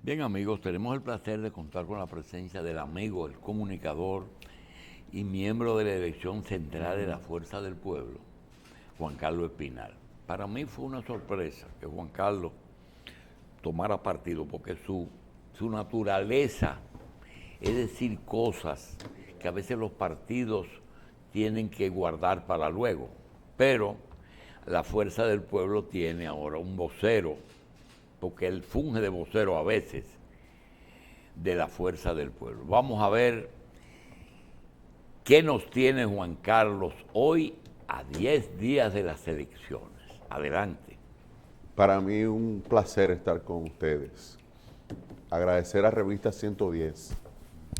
Bien amigos, tenemos el placer de contar con la presencia del amigo, el comunicador y miembro de la elección central de la Fuerza del Pueblo, Juan Carlos Espinal. Para mí fue una sorpresa que Juan Carlos tomara partido porque su naturaleza es decir cosas que a veces los partidos tienen que guardar para luego, pero la Fuerza del Pueblo tiene ahora un vocero, porque él funge de vocero a veces de la Fuerza del Pueblo. Vamos a ver qué nos tiene Juan Carlos hoy a 10 días de las elecciones. Adelante. Para mí un placer estar con ustedes. Agradecer a Revista 110.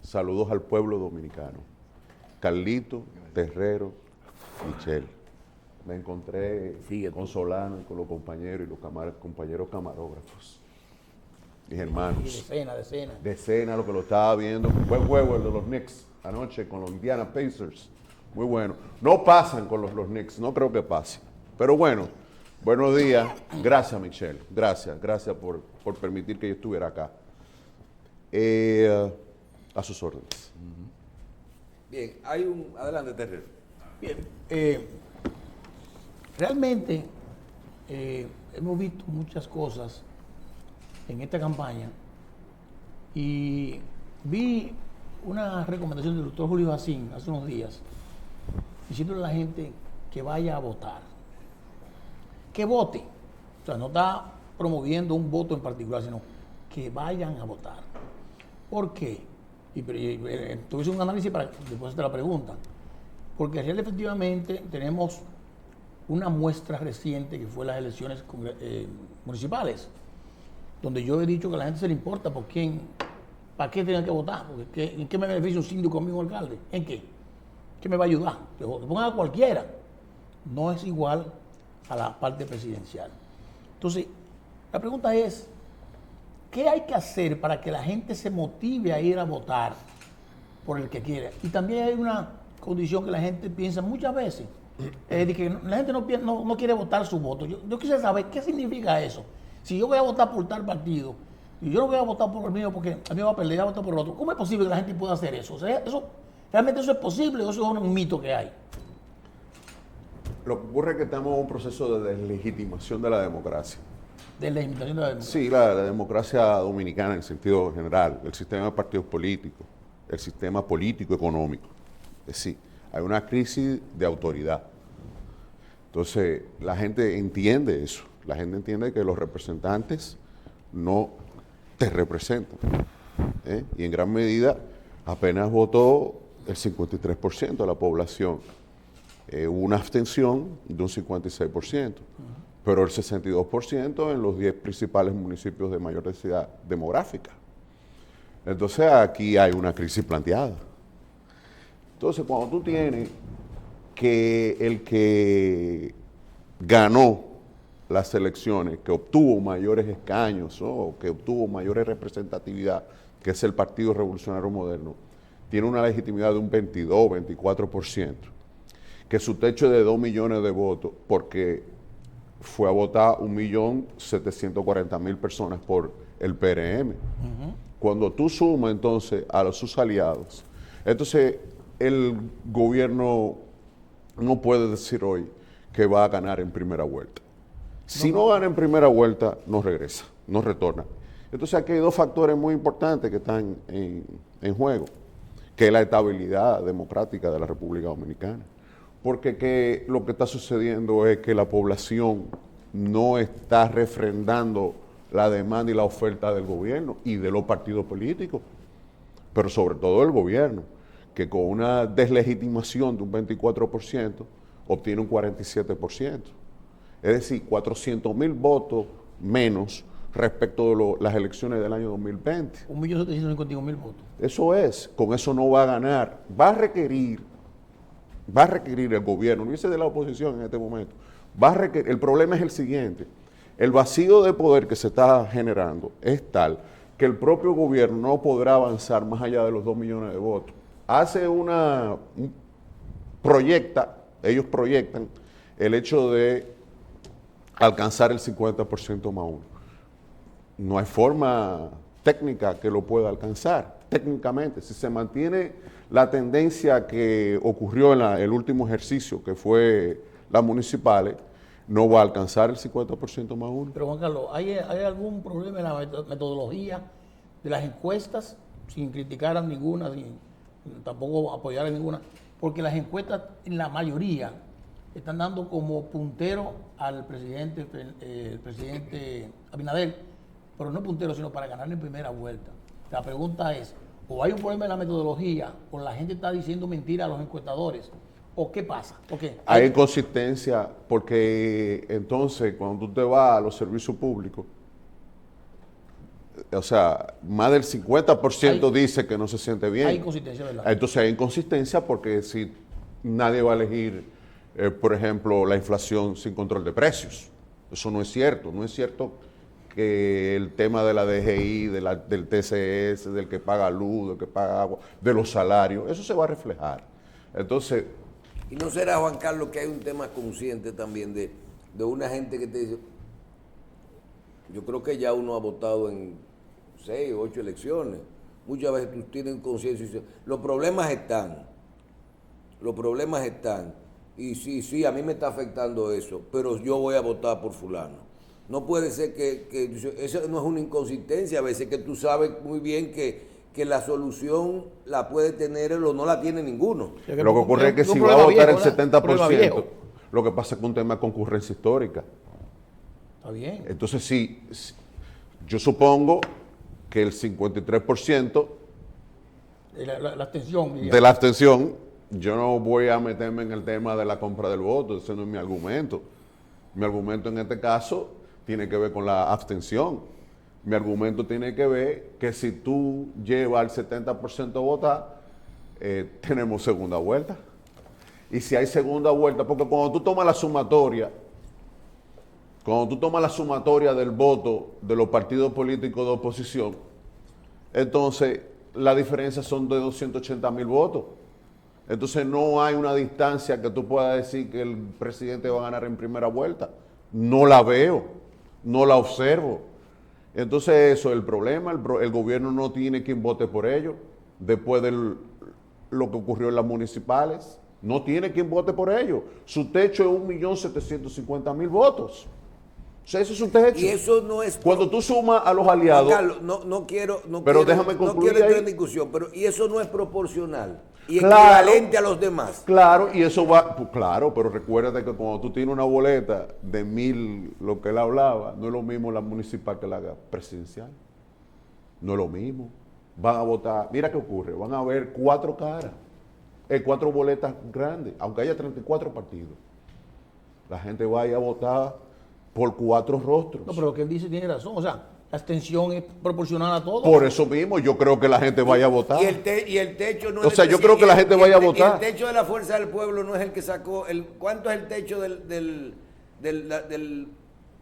Saludos al pueblo dominicano. Carlito, Terrero, Michelle. Me encontré con Solano y con los compañeros y los compañeros camarógrafos. Mis hermanos. De escena, lo que lo estaba viendo. Buen juego el de los Knicks anoche con los Indiana Pacers. Muy bueno. No pasan con los Knicks, no creo que pase. Pero bueno, buenos días. Gracias, Michelle. Gracias por permitir que yo estuviera acá. A sus órdenes. Bien, adelante, Terrero. Bien, realmente hemos visto muchas cosas en esta campaña y vi una recomendación del doctor Julio Jacín hace unos días diciéndole a la gente que vaya a votar, que vote, o sea, no está promoviendo un voto en particular, sino que vayan a votar. ¿Por qué? Tuve un análisis para después de la pregunta, porque real efectivamente tenemos una muestra reciente que fue las elecciones municipales, donde yo he dicho que a la gente se le importa por quién, para qué tienen que votar, porque ¿en qué me beneficia un síndico conmigo, alcalde? ¿En qué? ¿Qué me va a ayudar? Que pongan a cualquiera. No es igual a la parte presidencial. Entonces, la pregunta es, ¿qué hay que hacer para que la gente se motive a ir a votar por el que quiera? Y también hay una condición que la gente piensa muchas veces, de que la gente no quiere votar su voto. Yo quisiera saber qué significa eso. Si yo voy a votar por tal partido, y yo no voy a votar por el mío porque a mí me va a perder, voy a votar por el otro, ¿cómo es posible que la gente pueda hacer eso? O sea, ¿realmente eso es posible o eso es un mito que hay? Lo que ocurre es que estamos en un proceso de deslegitimación de la democracia. Deslegitimación de la democracia. Sí, la democracia dominicana en sentido general, el sistema de partidos políticos, el sistema político-económico. Es decir, hay una crisis de autoridad. Entonces, la gente entiende eso. La gente entiende que los representantes no te representan. Y en gran medida apenas votó el 53% de la población. Hubo una abstención de un 56%, pero el 62% en los 10 principales municipios de mayor densidad demográfica. Entonces aquí hay una crisis planteada. Entonces cuando tú tienes que el que ganó las elecciones, que obtuvo mayores escaños, ¿no?, que obtuvo mayores representatividad, que es el Partido Revolucionario Moderno, tiene una legitimidad de un 22, 24%, que su techo es de 2 millones de votos, porque fue a votar 1.740.000 personas por el PRM. Cuando tú sumas entonces a sus aliados, entonces el gobierno no puede decir hoy que va a ganar en primera vuelta. Si no gana en primera vuelta, no regresa, no retorna. Entonces aquí hay dos factores muy importantes que están en juego, que es la estabilidad democrática de la República Dominicana. Porque lo que está sucediendo es que la población no está refrendando la demanda y la oferta del gobierno y de los partidos políticos, pero sobre todo el gobierno, que con una deslegitimación de un 24% obtiene un 47%. Es decir, 400.000 votos menos respecto de las elecciones del año 2020. 1.751.000 votos. Eso es, con eso no va a ganar. Va a requerir el gobierno, no dice de la oposición en este momento, el problema es el siguiente: el vacío de poder que se está generando es tal que el propio gobierno no podrá avanzar más allá de los 2 millones de votos. Ellos proyectan el hecho de alcanzar el 50% más uno. No hay forma técnica que lo pueda alcanzar, técnicamente. Si se mantiene la tendencia que ocurrió en el último ejercicio, que fue las municipales, no va a alcanzar el 50% más uno. Pero Juan Carlos, ¿hay algún problema en la metodología de las encuestas, sin criticar a ninguna, sin tampoco apoyar a ninguna? Porque las encuestas, en la mayoría, están dando como puntero al presidente, el presidente Abinader, pero no puntero, sino para ganar en primera vuelta. La pregunta es, o hay un problema en la metodología, o la gente está diciendo mentiras a los encuestadores, o qué pasa. Okay. Hay inconsistencia porque entonces cuando tú te vas a los servicios públicos, o sea, más del 50% dice que no se siente bien. Hay inconsistencia, ¿verdad? Entonces hay inconsistencia porque si nadie va a elegir, por ejemplo, la inflación sin control de precios. Eso no es cierto. No es cierto que el tema de la DGI, del TCS, del que paga luz, del que paga agua, de los salarios, eso se va a reflejar. Entonces... ¿Y no será, Juan Carlos, que hay un tema consciente también de una gente que te dice, yo creo que ya uno ha votado en 6 o 8 elecciones, muchas veces tú tienes conciencia y dices, los problemas están, y sí, a mí me está afectando eso, pero yo voy a votar por fulano. No puede ser que eso no es una inconsistencia, a veces que tú sabes muy bien que la solución la puede tener él o no la tiene ninguno. Lo que ocurre es que si va a votar el 70%, lo que pasa es que es un tema de concurrencia histórica. Está bien. Entonces, sí, yo supongo que el 53% la abstención. De la abstención, yo no voy a meterme en el tema de la compra del voto, ese no es mi argumento. Mi argumento en este caso tiene que ver con la abstención. Mi argumento tiene que ver que si tú llevas al 70% a votar, tenemos segunda vuelta. Y si hay segunda vuelta, porque cuando tú tomas la sumatoria del voto de los partidos políticos de oposición, entonces la diferencia son de 280,000 votos. Entonces no hay una distancia que tú puedas decir que el presidente va a ganar en primera vuelta. No la veo, no la observo. Entonces eso es el problema, el gobierno no tiene quien vote por ello, después de lo que ocurrió en las municipales, no tiene quien vote por ello. Su techo es 1.750.000 votos. O sea, eso es un techo. Y eso no es... Cuando tú sumas a los aliados... Juan Carlos, no quiero entrar en discusión, pero y eso no es proporcional y equivalente a los demás. Claro, y eso va, pues claro, pero recuérdate que cuando tú tienes una boleta de 1.000, lo que él hablaba, no es lo mismo la municipal que la presidencial. No es lo mismo. Van a votar, mira qué ocurre, van a haber 4 caras, 4 boletas grandes, aunque haya 34 partidos. La gente va a ir a votar por 4 rostros. No, pero lo que él dice tiene razón, o sea, la abstención es proporcional a todo. Por eso mismo yo creo que la gente vaya a votar. Y el techo no es... O sea, yo creo que la gente vaya a votar. Y el techo de la Fuerza del Pueblo no es el que sacó... ¿Cuánto es el techo del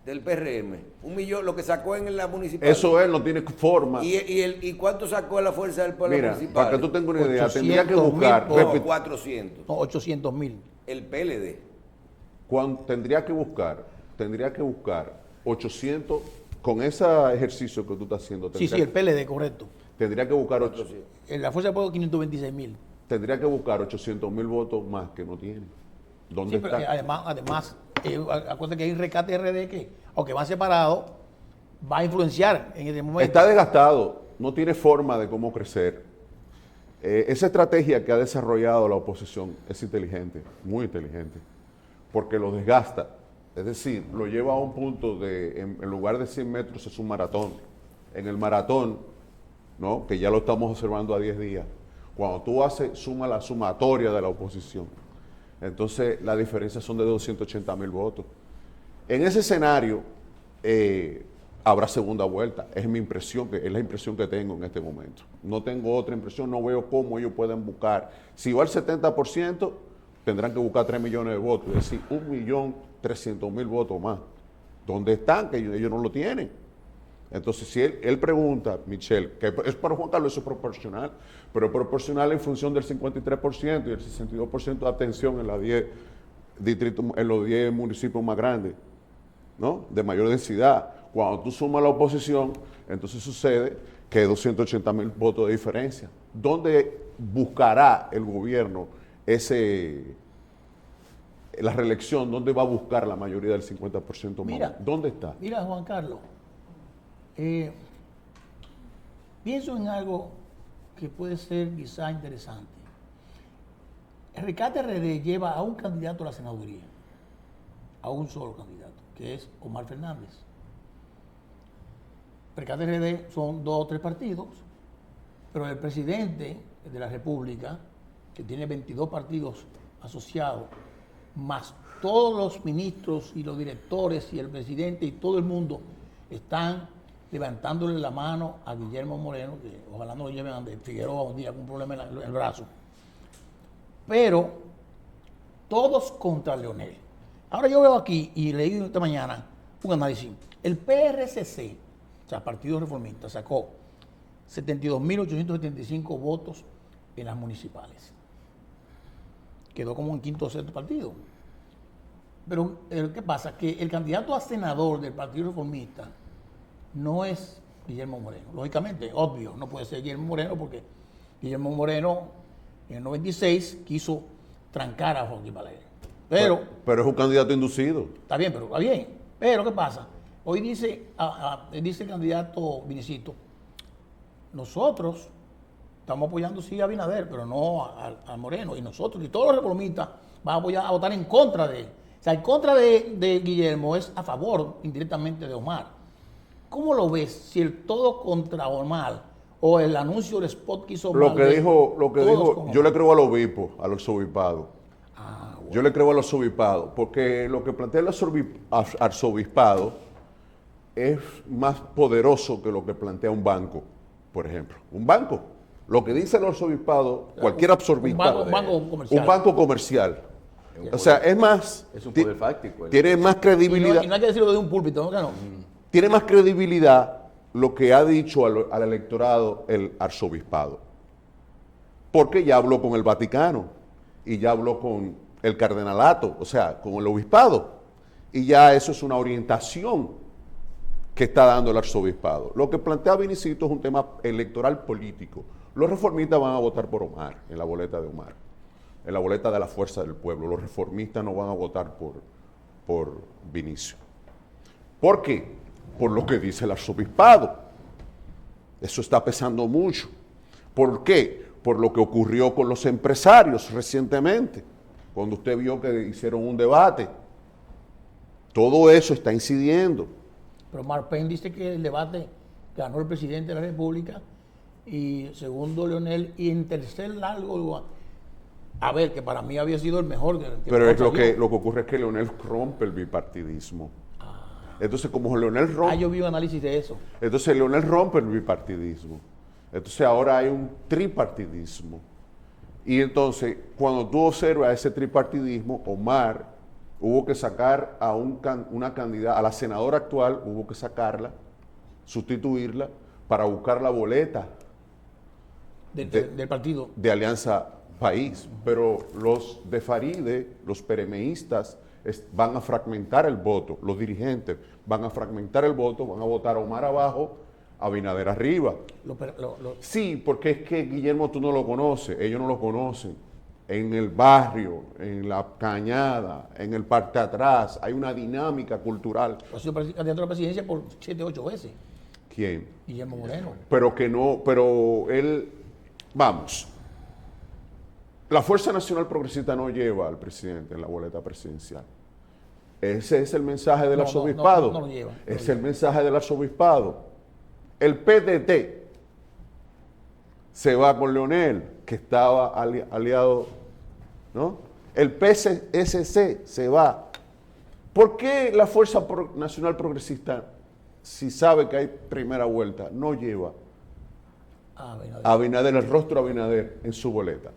PRM? 1 millón, lo que sacó en la municipal. Eso él no tiene forma. ¿Y cuánto sacó la Fuerza del Pueblo municipal? Para que tú tengas una idea, tendría que buscar... No, 400. No, 800,000. El PLD. Tendría que buscar 800... Con ese ejercicio que tú estás haciendo... Sí, el PLD, correcto. Tendría que buscar... En la Fuerza del Pueblo, 526,000. Tendría que buscar 800,000 votos más que no tiene. ¿Dónde sí, está? Pero además acuérdate que hay rescate RD que, aunque va separado, va a influenciar en ese momento. Está desgastado, no tiene forma de cómo crecer. Esa estrategia que ha desarrollado la oposición es inteligente, muy inteligente, porque lo desgasta. Es decir, lo lleva a un punto de, en lugar de 100 metros es un maratón. En el maratón, ¿no?, que ya lo estamos observando a 10 días, cuando tú suma la sumatoria de la oposición, entonces la diferencia son de 280,000 votos. En ese escenario habrá segunda vuelta, es mi impresión, es la impresión que tengo en este momento. No tengo otra impresión, no veo cómo ellos pueden buscar. Si va al 70%, tendrán que buscar 3 millones de votos, es decir, 1.300.000 votos más. ¿Dónde están? Que ellos no lo tienen. Entonces, si él pregunta, Michelle, que es para Juan Carlos, eso es proporcional, pero proporcional en función del 53% y el 62% de abstención en, en los 10 municipios más grandes, ¿no?, de mayor densidad. Cuando tú sumas la oposición, entonces sucede que 280,000 votos de diferencia. ¿Dónde buscará el gobierno la reelección? ¿Dónde va a buscar la mayoría del 50% más? Mira, ¿Dónde está? Mira, Juan Carlos, pienso en algo que puede ser quizá interesante. El Rescate RD lleva a un candidato a la senaduría, a un solo candidato, que es Omar Fernández. Rescate RD son 2 o 3 partidos, pero el presidente de la República, que tiene 22 partidos asociados, más todos los ministros y los directores y el presidente y todo el mundo están levantándole la mano a Guillermo Moreno, que ojalá no lo lleven a Figueroa un día con un problema en el brazo. Pero todos contra Leonel. Ahora yo veo aquí, y leí esta mañana un análisis, el PRCC, o sea, Partido Reformista, sacó 72.875 votos en las municipales. Quedó como en quinto o sexto partido. Pero, ¿qué pasa? Que el candidato a senador del Partido Reformista no es Guillermo Moreno. Lógicamente, obvio, no puede ser Guillermo Moreno porque Guillermo Moreno en el 96 quiso trancar a Joaquín Balaguer. Pero es un candidato inducido. Está bien, pero está bien. Pero, ¿qué pasa? Hoy dice el candidato Vinicito, nosotros estamos apoyando sí a Abinader, pero no a Moreno. Y nosotros y todos los reformistas van a votar en contra de él. O sea, en contra de Guillermo es a favor indirectamente de Omar. ¿Cómo lo ves si el todo contra Omar o el anuncio del spot que hizo Omar? Lo que dijo, yo le creo a los obispos, a los obispados. Bueno. Yo le creo a los obispados, porque lo que plantea el arzobispado es más poderoso que lo que plantea un banco, por ejemplo. Un banco. Lo que dice el arzobispado, cualquier arzobispado. Un banco comercial. Un banco comercial. O sea, es más. Es un poder fáctico. Tiene más credibilidad. Y no hay que decirlo de un púlpito, ¿no? Tiene más credibilidad lo que ha dicho al electorado el arzobispado. Porque ya habló con el Vaticano y ya habló con el cardenalato, o sea, con el obispado. Y ya eso es una orientación que está dando el arzobispado. Lo que plantea Vinicito es un tema electoral político. Los reformistas van a votar por Omar, en la boleta de Omar, en la boleta de la Fuerza del Pueblo. Los reformistas no van a votar por Vinicio. ¿Por qué? Por lo que dice el arzobispado. Eso está pesando mucho. ¿Por qué? Por lo que ocurrió con los empresarios recientemente, cuando usted vio que hicieron un debate. Todo eso está incidiendo. Pero Mark Penn dice que el debate ganó el presidente de la República y segundo Leonel y en tercer largo, a ver, que para mí había sido el mejor. Pero es lo que ocurre es que Leonel rompe el bipartidismo. Entonces, como Leonel rompe... yo vi un análisis de eso. Entonces, Leonel rompe el bipartidismo. Entonces, ahora hay un tripartidismo. Y entonces, cuando tú observas ese tripartidismo, Omar hubo que sacar a una candidata, a la senadora actual, hubo que sacarla, sustituirla, para buscar la boleta del partido. De Alianza País. Pero los de Faride, los peremeístas, van a fragmentar el voto, los dirigentes van a fragmentar el voto, van a votar a Omar abajo, a Abinader arriba. Sí, porque es que Guillermo tú no lo conoces, ellos no lo conocen. En el barrio, en la cañada, en el parte atrás, hay una dinámica cultural. Ha sido candidato a la presidencia por 7 o 8 veces. ¿Quién? Guillermo Moreno. Pero él, vamos, la Fuerza Nacional Progresista no lleva al presidente en la boleta presidencial. Ese es el mensaje del arzobispado. No lo lleva. Es el mensaje del arzobispado. El PDT se va con Leonel, que estaba aliado, ¿no? El PSC se va. ¿Por qué la Fuerza Nacional Progresista, si sabe que hay primera vuelta, no lleva a Abinader, el rostro de Abinader en su boleta?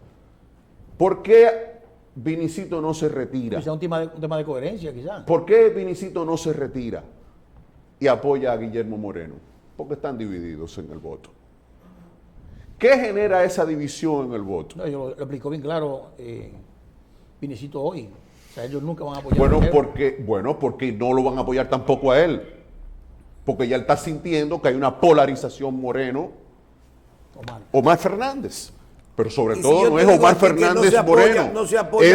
¿Por qué Vinicito no se retira? Quizá un tema de coherencia, quizás. ¿Por qué Vinicito no se retira y apoya a Guillermo Moreno? Porque están divididos en el voto. ¿Qué genera esa división en el voto? No, yo lo explicó bien claro Vinicito hoy. O sea, ellos nunca van a apoyar Bueno, a él. porque no lo van a apoyar tampoco a él. Porque ya él está sintiendo que hay una polarización Moreno Omar Fernández. Pero sobre Y si todo yo no te es digo Omar a ti que Fernández no se apoya- Moreno, no se apoya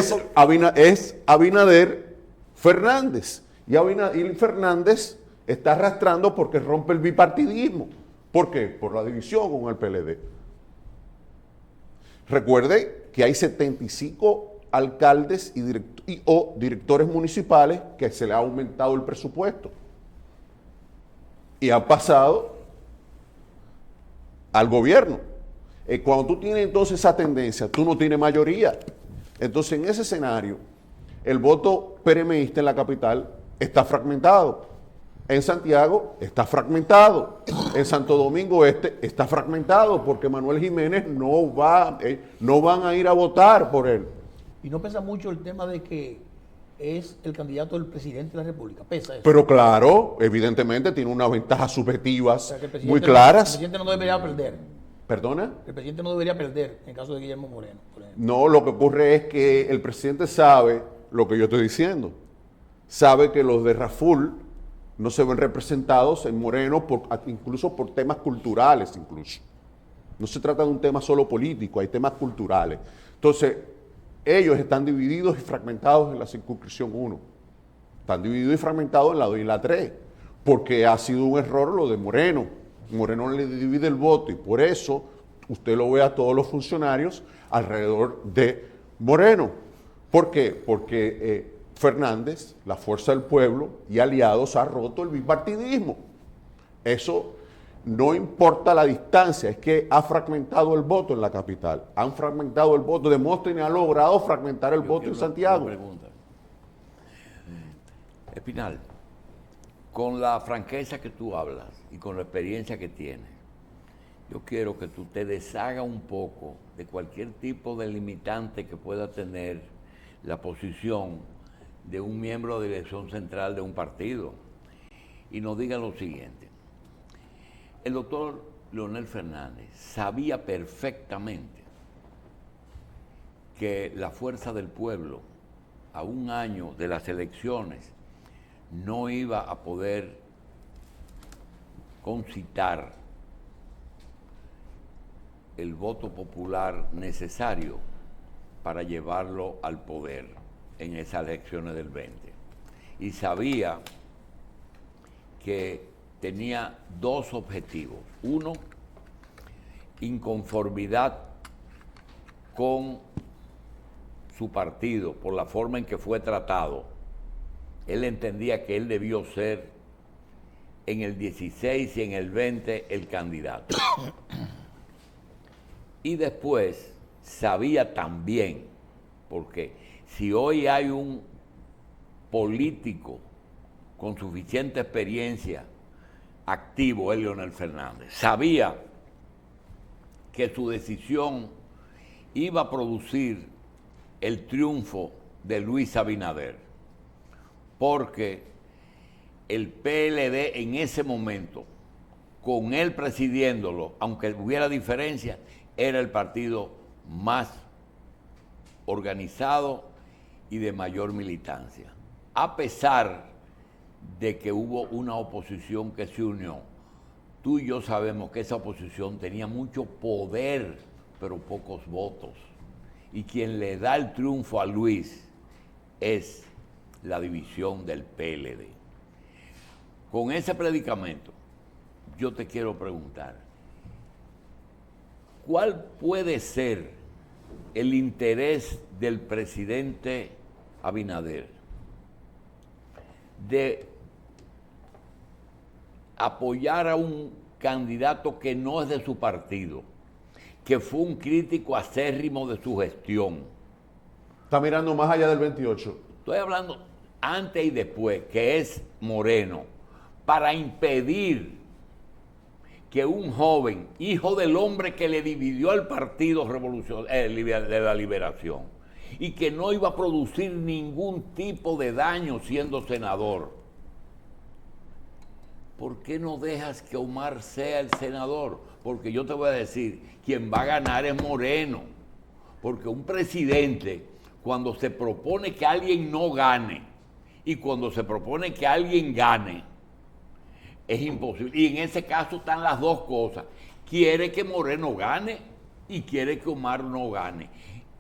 es Abinader Fernández. Y Abinader Fernández está arrastrando porque rompe el bipartidismo. ¿Por qué? Por la división con el PLD. Recuerde que hay 75 alcaldes o directores municipales que se le ha aumentado el presupuesto. Y ha pasado al gobierno. Cuando tú tienes entonces esa tendencia, tú no tienes mayoría. Entonces, en ese escenario, el voto PRMista en la capital está fragmentado. En Santiago está fragmentado. En Santo Domingo Este está fragmentado porque Manuel Jiménez no van a ir a votar por él. Y no pesa mucho el tema de que es el candidato del presidente de la República. Pesa eso. Pero claro, evidentemente tiene unas ventajas subjetivas O sea, que el muy presidente claras. El presidente no debería perder. ¿Perdona? El presidente no debería perder en el caso de Guillermo Moreno, por ejemplo. No, lo que ocurre es que el presidente sabe lo que yo estoy diciendo. Sabe que los de Raful no se ven representados en Moreno, incluso por temas culturales incluso. No se trata de un tema solo político, hay temas culturales. Entonces, ellos están divididos y fragmentados en la circunscripción 1. Están divididos y fragmentados en la 2 y la 3, porque ha sido un error lo de Moreno. Moreno le divide el voto y por eso usted lo ve a todos los funcionarios alrededor de Moreno. ¿Por qué? Porque Fernández, la Fuerza del Pueblo y aliados ha roto el bipartidismo. Eso no importa la distancia, es que ha fragmentado el voto en la capital. Han fragmentado el voto. Demóstenes ha logrado fragmentar el voto en Santiago. Pregunta. Espinal, con la franqueza que tú hablas y con la experiencia que tienes, yo quiero que tú te deshagas un poco de cualquier tipo de limitante que pueda tener la posición de un miembro de dirección central de un partido y nos diga lo siguiente. El doctor Leonel Fernández sabía perfectamente que la Fuerza del Pueblo, a un año de las elecciones, no iba a poder concitar el voto popular necesario para llevarlo al poder en esas elecciones del 20. Y sabía que tenía dos objetivos. Uno, inconformidad con su partido por la forma en que fue tratado. Él entendía que él debió ser en el 16 y en el 20 el candidato. Y después sabía también, porque si hoy hay un político con suficiente experiencia activo, es Leonel Fernández, sabía que su decisión iba a producir el triunfo de Luis Abinader, porque el PLD en ese momento, con él presidiéndolo, aunque hubiera diferencias, era el partido más organizado y de mayor militancia. A pesar de que hubo una oposición que se unió, tú y yo sabemos que esa oposición tenía mucho poder, pero pocos votos. Y quien le da el triunfo a Luis es la división del PLD. Con ese predicamento, yo te quiero preguntar, ¿cuál puede ser el interés del presidente Abinader de apoyar a un candidato que no es de su partido, que fue un crítico acérrimo de su gestión? Está mirando más allá del 28. Estoy hablando antes y después, que es Moreno, para impedir que un joven, hijo del hombre que le dividió al Partido de la Liberación, y que no iba a producir ningún tipo de daño siendo senador, ¿por qué no dejas que Omar sea el senador? Porque yo te voy a decir, quien va a ganar es Moreno, porque un presidente, cuando se propone que alguien no gane y cuando se propone que alguien gane, es imposible. Y en ese caso están las dos cosas. Quiere que Moreno gane y quiere que Omar no gane.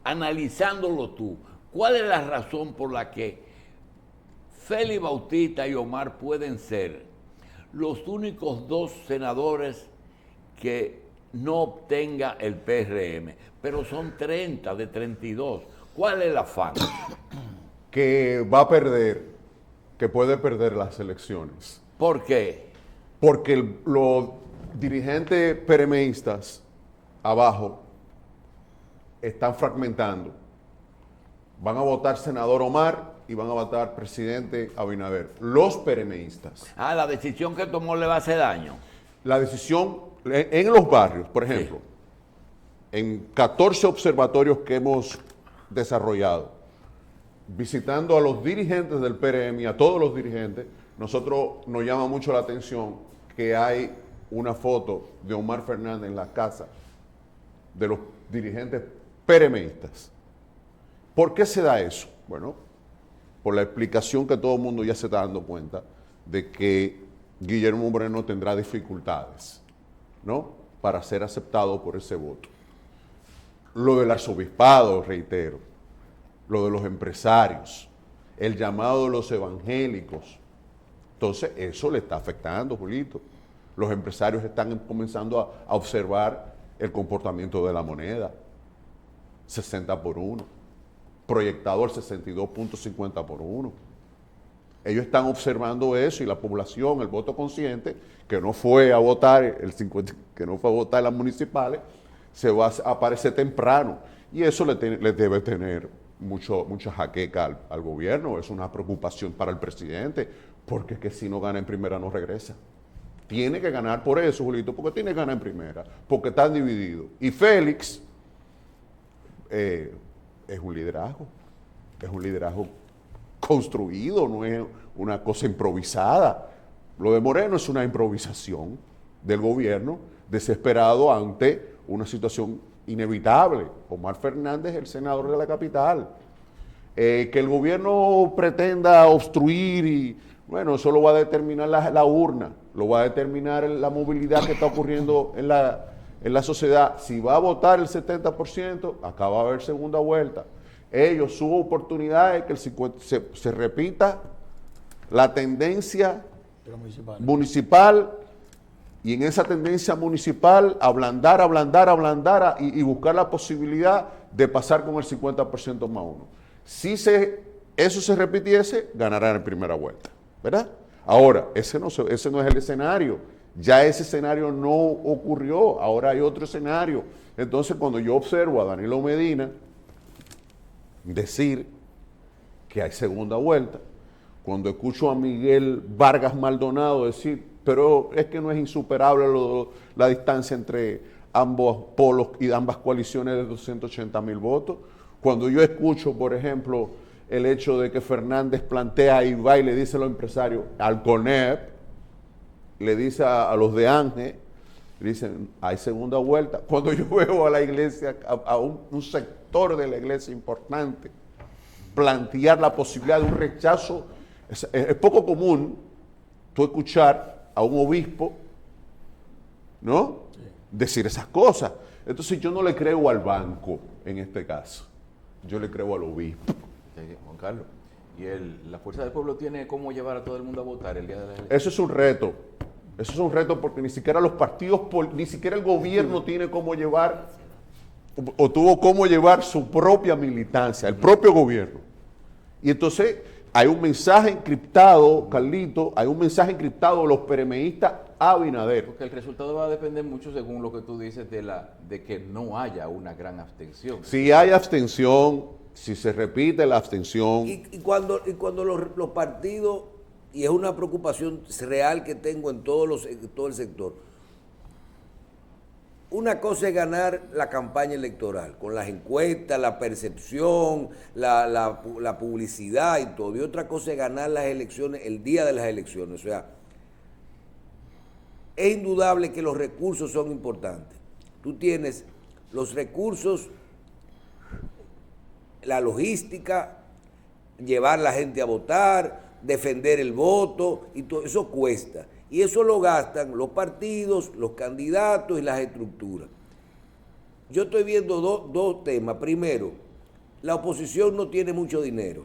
Analizándolo tú, ¿cuál es la razón por la que Félix Bautista y Omar pueden ser los únicos dos senadores que no obtenga el PRM? Pero son 30 de 32. ¿Cuál es el afán? Que va a perder, que puede perder las elecciones. ¿Por qué? Porque los dirigentes PRMistas abajo están fragmentando. Van a votar senador Omar y van a votar presidente Abinader. Los PRMistas. Ah, la decisión que tomó le va a hacer daño. La decisión en los barrios, por ejemplo, en 14 observatorios que hemos desarrollado, visitando a los dirigentes del PRM y a todos los dirigentes, nosotros nos llama mucho la atención que hay una foto de Omar Fernández en la casa de los dirigentes PRMistas. ¿Por qué se da eso? Bueno, por la explicación que todo el mundo ya se está dando cuenta de que Guillermo Moreno tendrá dificultades, ¿no?, para ser aceptado por ese voto. Lo del arzobispado, reitero, lo de los empresarios, el llamado de los evangélicos. Entonces, eso le está afectando, Julito. Los empresarios están comenzando a observar el comportamiento de la moneda. 60 por 1. Proyectado al 62.50 por 1. Ellos están observando eso y la población, el voto consciente, que no fue a votar, que no fue a votar en las municipales, se va a aparecer temprano. Y eso le debe tener mucha jaqueca al gobierno. Es una preocupación para el presidente, porque es que si no gana en primera no regresa. Tiene que ganar por eso, Julito, porque tiene que ganar en primera, porque están divididos. Y Félix es un liderazgo construido, no es una cosa improvisada. Lo de Moreno es una improvisación del gobierno desesperado ante una situación inevitable. Omar Fernández, el senador de la capital. Que el gobierno pretenda obstruir y, bueno, eso lo va a determinar la urna, lo va a determinar la movilidad que está ocurriendo en la sociedad. Si va a votar el 70%, acá va a haber segunda vuelta. Ellos, su oportunidad es que se repita la tendencia municipal, y en esa tendencia municipal ablandar y buscar la posibilidad de pasar con el 50% más uno. Si eso se repitiese, ganarán en primera vuelta, ¿verdad? Ahora, ese no es el escenario. Ya ese escenario no ocurrió, ahora hay otro escenario. Entonces, cuando yo observo a Danilo Medina decir que hay segunda vuelta, cuando escucho a Miguel Vargas Maldonado decir, pero es que no es insuperable la distancia entre ambos polos y ambas coaliciones de 280,000 votos, cuando yo escucho, por ejemplo, el hecho de que Fernández plantea y va y le dice a los empresarios, al CONEP, le dice a los de Ángel, le dicen, hay segunda vuelta. Cuando yo veo a la iglesia, a un sector de la iglesia importante, plantear la posibilidad de un rechazo, es poco común tú escuchar a un obispo, ¿no?, decir esas cosas. Entonces yo no le creo al banco en este caso, yo le creo al obispo. Juan Carlos, ¿y la Fuerza del Pueblo tiene cómo llevar a todo el mundo a votar el día de la elección? Eso es un reto. Eso es un reto porque ni siquiera los partidos, ni siquiera el gobierno tiene cómo llevar, o tuvo cómo llevar su propia militancia, el propio gobierno. Y entonces hay un mensaje encriptado, Carlito, hay un mensaje encriptado de los PRMistas a Abinader. Porque el resultado va a depender mucho, según lo que tú dices, de que no haya una gran abstención. Si hay abstención, si se repite la abstención. Y cuando los partidos, y es una preocupación real que tengo en todo el sector, una cosa es ganar la campaña electoral, con las encuestas, la percepción, la publicidad y todo, y otra cosa es ganar las elecciones, el día de las elecciones. O sea, es indudable que los recursos son importantes. Tú tienes los recursos, la logística, llevar a la gente a votar, defender el voto, y todo eso cuesta. Y eso lo gastan los partidos, los candidatos y las estructuras. Yo estoy viendo dos temas. Primero, la oposición no tiene mucho dinero,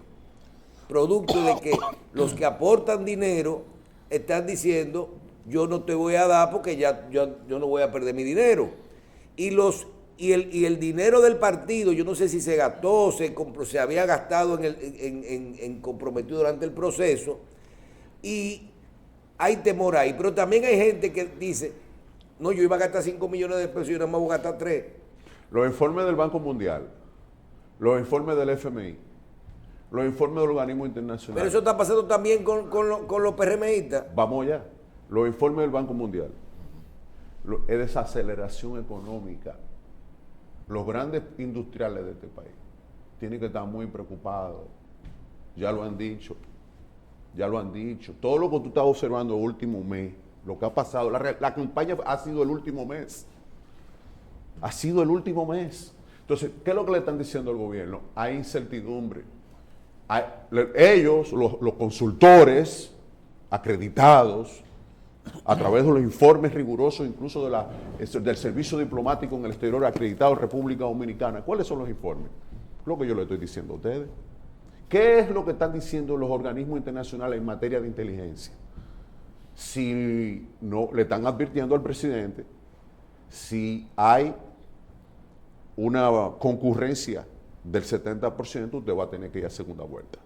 producto de que los que aportan dinero están diciendo, yo no te voy a dar porque yo no voy a perder mi dinero. Y el dinero del partido, yo no sé si se gastó, se había gastado en comprometido durante el proceso, y hay temor ahí. Pero también hay gente que dice, no, yo iba a gastar 5 millones de pesos y nada más voy a gastar 3. Los informes del Banco Mundial, los informes del FMI, los informes del organismo internacional. Pero eso está pasando también con los PRMistas. Vamos allá. Los informes del Banco Mundial. Es desaceleración económica. Los grandes industriales de este país tienen que estar muy preocupados. Ya lo han dicho. Ya lo han dicho. Todo lo que tú estás observando el último mes, lo que ha pasado, la campaña ha sido el último mes. Ha sido el último mes. Entonces, ¿qué es lo que le están diciendo al gobierno? Hay incertidumbre. Ellos, los consultores acreditados, a través de los informes rigurosos, incluso del servicio diplomático en el exterior acreditado en República Dominicana, ¿cuáles son los informes? Lo que yo le estoy diciendo a ustedes. ¿Qué es lo que están diciendo los organismos internacionales en materia de inteligencia? Si no le están advirtiendo al presidente, si hay una concurrencia del 70%, usted va a tener que ir a segunda vuelta.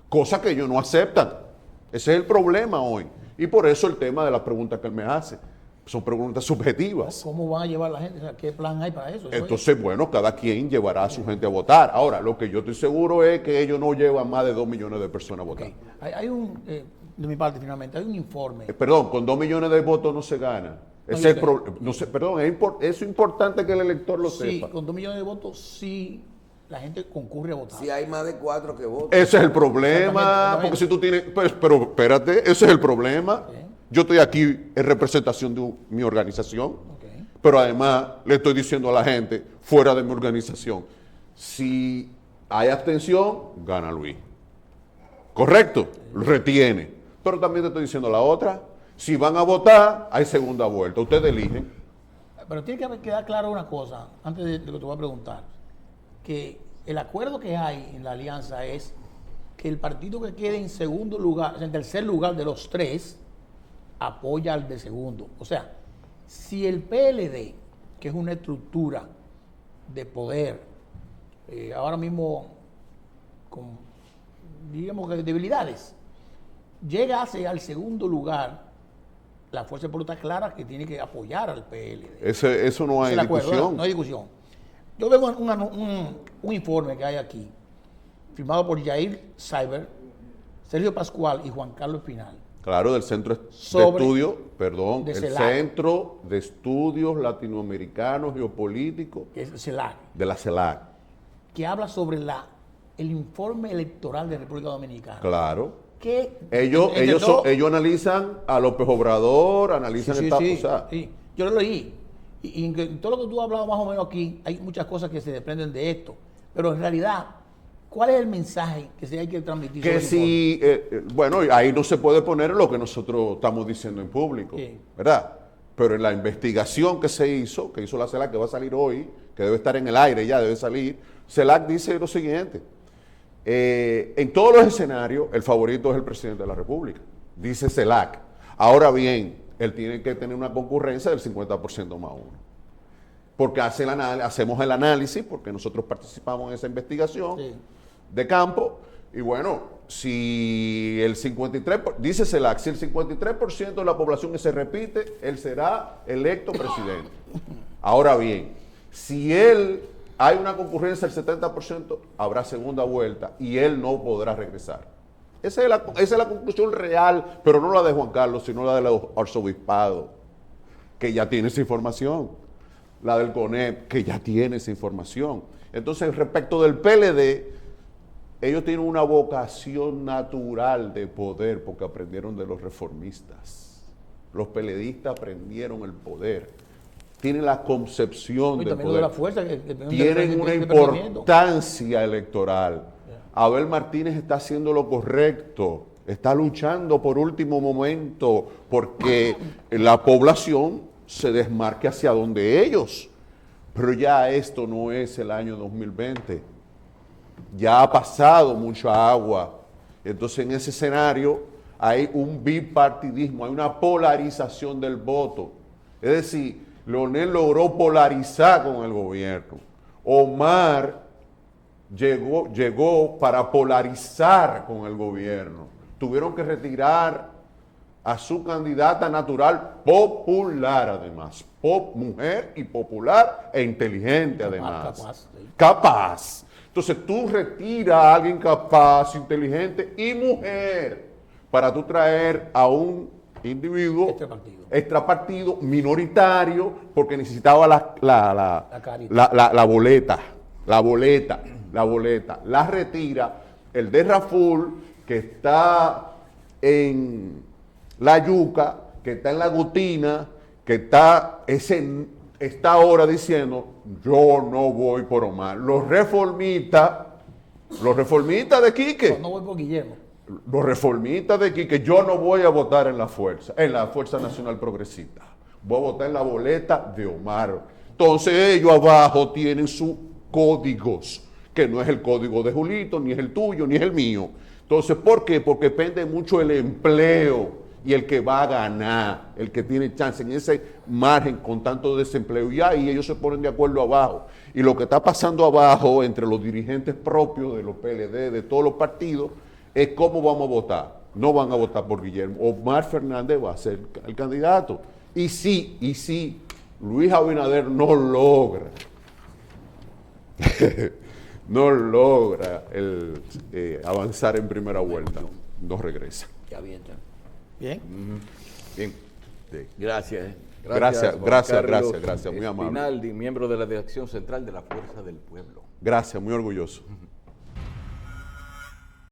Cosa que ellos no aceptan. Ese es el problema hoy. Y por eso el tema de las preguntas que él me hace. Son preguntas subjetivas. ¿Cómo van a llevar la gente? O sea, ¿qué plan hay para eso? Entonces, bueno, cada quien llevará a su gente a votar. Ahora, lo que yo estoy seguro es que ellos no llevan más de 2 millones de personas a votar. Okay. Hay un, de mi parte finalmente, hay un informe. Perdón, con 2 millones de votos no se gana. Es importante que el elector lo sepa. Sí, con 2 millones de votos sí la gente concurre a votar. Si hay más de 4 que votan. Ese es el problema, porque si tú tienes... pero espérate, ese es el problema. Okay. Yo estoy aquí en representación de mi organización, okay, pero además le estoy diciendo a la gente fuera de mi organización, si hay abstención, gana Luis. ¿Correcto? Retiene. Pero también te estoy diciendo la otra, si van a votar, hay segunda vuelta, ustedes eligen. Pero tiene que quedar claro una cosa, antes de lo que te voy a preguntar, que el acuerdo que hay en la alianza es que el partido que quede en segundo lugar, o sea, en tercer lugar de los 3, apoya al de segundo. O sea, si el PLD, que es una estructura de poder, ahora mismo con, digamos que debilidades, llegase al segundo lugar, la fuerza de voluntad clara que tiene que apoyar al PLD. Eso no hay discusión. No hay discusión. Yo veo un informe que hay aquí, firmado por Yair Cyber, Sergio Pascual y Juan Carlos Espinal. Claro, del Centro de Estudios, perdón, el Centro de Estudios Latinoamericanos Geopolíticos. Que es CELAC. De la CELAC. Que habla sobre el informe electoral de República Dominicana. Claro. Que ellos analizan a López Obrador, analizan sí, el sí, o sea, sí. Yo lo leí. Y en todo lo que tú has hablado más o menos aquí, hay muchas cosas que se desprenden de esto. Pero en realidad, ¿cuál es el mensaje que se hay que transmitir? Que si, bueno, ahí no se puede poner lo que nosotros estamos diciendo en público, sí, ¿verdad? Pero en la investigación que hizo la CELAC, que va a salir hoy, que debe estar en el aire ya, debe salir, CELAC dice lo siguiente: en todos los escenarios, el favorito es el presidente de la República, dice CELAC. Ahora bien, él tiene que tener una concurrencia del 50% más uno. Porque hacemos el análisis, porque nosotros participamos en esa investigación, sí, de campo, y bueno, si el 53%, dice CELAC, si el 53% de la población se repite, él será electo presidente. Ahora bien, si hay una concurrencia del 70%, habrá segunda vuelta y él no podrá regresar. Esa es la conclusión real, pero no la de Juan Carlos, sino la del arzobispado, que ya tiene esa información. La del CONEP, que ya tiene esa información. Entonces, respecto del PLD, ellos tienen una vocación natural de poder porque aprendieron de los reformistas. Los PLDistas aprendieron el poder. Tienen la concepción del poder. De la fuerza tienen una importancia electoral. Abel Martínez está haciendo lo correcto. está luchando por último momento porque la población se desmarque hacia donde ellos. Pero ya esto no es el año 2020. Ya ha pasado mucha agua. Entonces en ese escenario hay un bipartidismo, hay una polarización del voto. Es decir, Leonel logró polarizar con el gobierno. Omar llegó para polarizar con el gobierno. Tuvieron que retirar a su candidata natural popular, además. Mujer y popular e inteligente, además. Capaz. Entonces tú retiras a alguien capaz, inteligente y mujer para tú traer a un individuo extrapartido, minoritario, porque necesitaba la boleta. La retira el de Raful, que está en La Yuca, que está en La Gutina, que está ahora diciendo, yo no voy por Omar. Los reformistas de Quique. No voy por Guillermo. Los reformistas de Quique, yo no voy a votar en la Fuerza Nacional Progresista. Voy a votar en la boleta de Omar. Entonces ellos abajo tienen sus códigos, que no es el código de Julito, ni es el tuyo, ni es el mío. Entonces, ¿por qué? Porque depende mucho el empleo y el que va a ganar, el que tiene chance en ese margen con tanto desempleo. Y ahí ellos se ponen de acuerdo abajo. Y lo que está pasando abajo entre los dirigentes propios de los PLD, de todos los partidos, es cómo vamos a votar. No van a votar por Guillermo. Omar Fernández va a ser el candidato. Y sí, Luis Abinader no logra avanzar en primera vuelta, no regresa. Ya bien, está. Bien. Bien. Sí. Gracias. Gracias, muy amable. Espinal, miembro de la Dirección Central de la Fuerza del Pueblo. Gracias, muy orgulloso.